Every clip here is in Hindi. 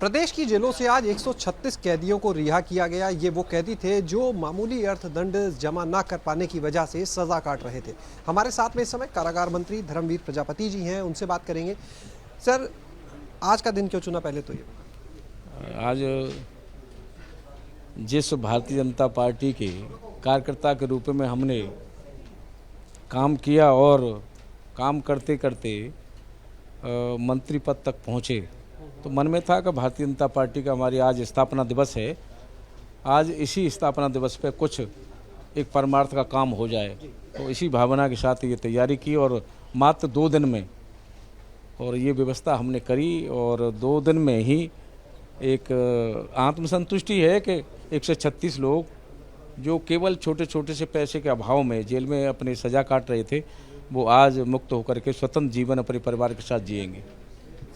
प्रदेश की जेलों से आज 136 कैदियों को रिहा किया गया। ये वो कैदी थे जो मामूली अर्थदंड जमा ना कर पाने की वजह से सजा काट रहे थे। हमारे साथ में इस समय कारागार मंत्री धर्मवीर प्रजापति जी हैं, उनसे बात करेंगे। सर, आज का दिन क्यों चुना, पहले तो ये आज जिस भारतीय जनता पार्टी के कार्यकर्ता के रूप में हमने काम किया और काम करते करते मंत्री पद तक पहुँचे, तो मन में था कि भारतीय जनता पार्टी का हमारी आज स्थापना दिवस है। आज इसी स्थापना दिवस पे कुछ एक परमार्थ का काम हो जाए, तो इसी भावना के साथ ये तैयारी की और मात्र 2 दिन में और ये व्यवस्था हमने करी और 2 दिन में ही एक आत्मसंतुष्टि है कि 136 लोग जो केवल छोटे छोटे से पैसे के अभाव में जेल में अपनी सज़ा काट रहे थे, वो आज मुक्त होकर के स्वतंत्र जीवन अपने परिवार के साथ जिएंगे।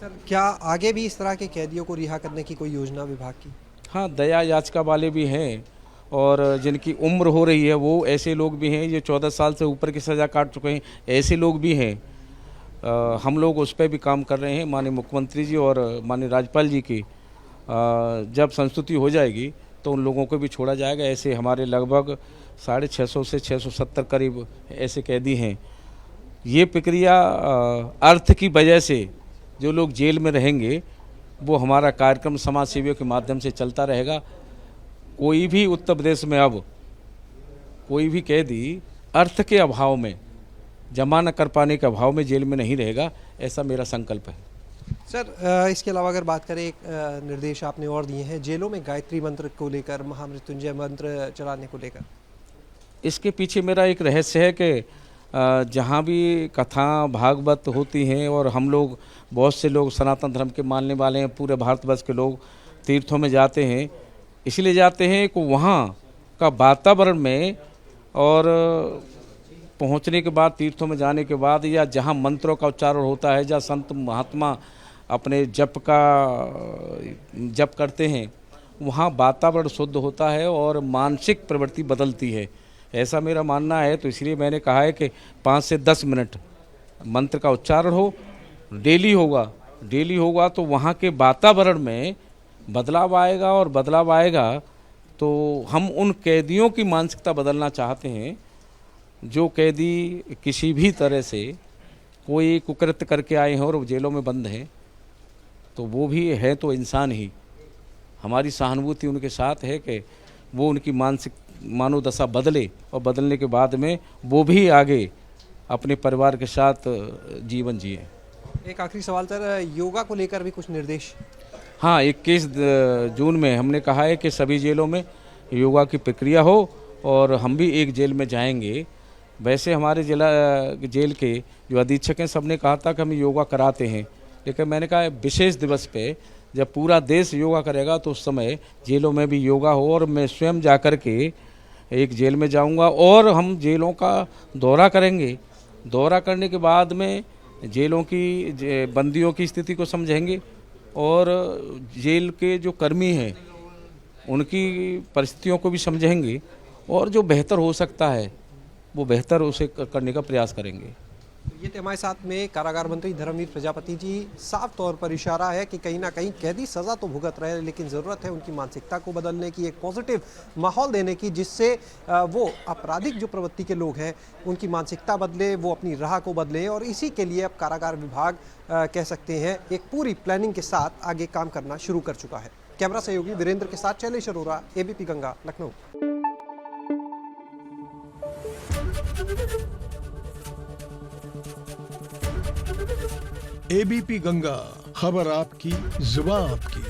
सर, क्या आगे भी इस तरह के कैदियों को रिहा करने की कोई योजना विभाग की? हाँ, दया याचिका वाले भी हैं और जिनकी उम्र हो रही है वो ऐसे लोग भी हैं, जो 14 साल से ऊपर की सज़ा काट चुके हैं, ऐसे लोग भी हैं। हम लोग उस पर भी काम कर रहे हैं। माननीय मुख्यमंत्री जी और माननीय राज्यपाल जी की जब संस्तुति हो जाएगी तो उन लोगों को भी छोड़ा जाएगा। ऐसे हमारे लगभग 650 से 670 करीब ऐसे कैदी हैं। ये प्रक्रिया अर्थ की वजह से जो लोग जेल में रहेंगे, वो हमारा कार्यक्रम समाज सेवियों के माध्यम से चलता रहेगा। कोई भी उत्तर प्रदेश में अब कोई भी कैदी अर्थ के अभाव में, जमा न कर पाने के अभाव में जेल में नहीं रहेगा, ऐसा मेरा संकल्प है। सर, इसके अलावा अगर बात करें, एक निर्देश आपने और दिए हैं जेलों में गायत्री मंत्र को लेकर, महामृत्युंजय मंत्र चलाने को लेकर। इसके पीछे मेरा एक रहस्य है कि जहाँ भी कथा भागवत होती हैं और हम लोग बहुत से लोग सनातन धर्म के मानने वाले हैं, पूरे भारतवर्ष के लोग तीर्थों में जाते हैं, इसलिए जाते हैं कि वहाँ का वातावरण में और पहुँचने के बाद, तीर्थों में जाने के बाद, या जहाँ मंत्रों का उच्चारण होता है, जहाँ संत महात्मा अपने जप करते हैं, वहाँ वातावरण शुद्ध होता है और मानसिक प्रवृत्ति बदलती है, ऐसा मेरा मानना है। तो इसलिए मैंने कहा है कि 5 से 10 मिनट मंत्र का उच्चारण हो, डेली होगा तो वहाँ के वातावरण में बदलाव आएगा और बदलाव आएगा तो हम उन कैदियों की मानसिकता बदलना चाहते हैं जो कैदी किसी भी तरह से कोई कुकृत्य करके आए हैं और वो जेलों में बंद हैं, तो वो भी है तो इंसान ही। हमारी सहानुभूति उनके साथ है कि वो उनकी मानसिक मानवदशा बदले और बदलने के बाद में वो भी आगे अपने परिवार के साथ जीवन जिए। एक आखिरी सवाल सर, योगा को लेकर भी कुछ निर्देश? हाँ, 21 जून में हमने कहा है कि सभी जेलों में योगा की प्रक्रिया हो और हम भी एक जेल में जाएंगे। वैसे हमारे जेल के जो अधीक्षक हैं, सब ने कहा था कि हम योगा कराते हैं, लेकिन मैंने कहा विशेष दिवस पे जब पूरा देश योगा करेगा तो उस समय जेलों में भी योगा हो। और मैं स्वयं जाकर के एक जेल में जाऊंगा और हम जेलों का दौरा करेंगे। दौरा करने के बाद में जेलों की बंदियों की स्थिति को समझेंगे और जेल के जो कर्मी हैं उनकी परिस्थितियों को भी समझेंगे और जो बेहतर हो सकता है वो बेहतर उसे करने का प्रयास करेंगे। ये थे हमारे साथ में कारागार मंत्री धर्मवीर प्रजापति जी। साफ तौर पर इशारा है कि कहीं ना कहीं कैदी सज़ा तो भुगत रहे हैं, लेकिन ज़रूरत है उनकी मानसिकता को बदलने की, एक पॉजिटिव माहौल देने की, जिससे वो आपराधिक जो प्रवृत्ति के लोग हैं उनकी मानसिकता बदले, वो अपनी राह को बदलें। और इसी के लिए अब कारागार विभाग कह सकते हैं एक पूरी प्लानिंग के साथ आगे काम करना शुरू कर चुका है। कैमरा सहयोगी वीरेंद्र के साथ शैलेश अरोरा, एबीपी गंगा, लखनऊ। एबीपी गंगा, खबर आपकी, जुबान आपकी।